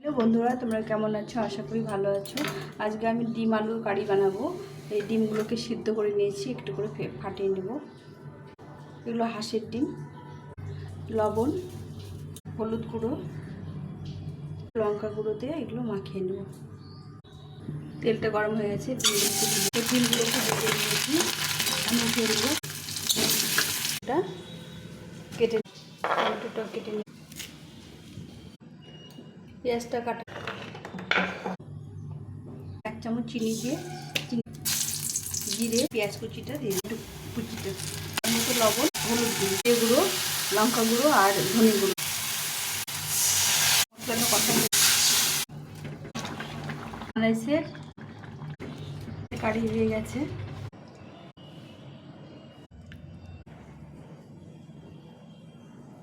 Hello বন্ধুরা, তোমরা কেমন আছো? আশা করি ভালো আছো। আজকে আমি ডিম আলুর কারি বানাবো। এই ডিমগুলোকে সিদ্ধ করে নিয়েছি, একটু করে ফাটিয়ে নেব। এগুলো হাঁসের ডিম। লবণ, হলুদ গুঁড়ো, লঙ্কা গুঁড়ো দিয়ে এগুলো মাখিয়ে নেব। তেলটা গরম হয়ে গেছে, ডিমগুলোকে ভেজে নিয়েছি। আমি ফেলবো এটা কেটে টমেটোটা কেটে নিই, পেঁয়াজটা কাটা, 1 চামচ চিনি দিয়ে জিরে পেঁয়াজ কুচিটা দিয়ে একটু কুচিটা মতো লবণ, হলুদ গুঁড়ো, লঙ্কা গুঁড়ো আর ধনে গুঁড়ো মশলাটা কষা বানাইছে। কারি হয়ে গেছে।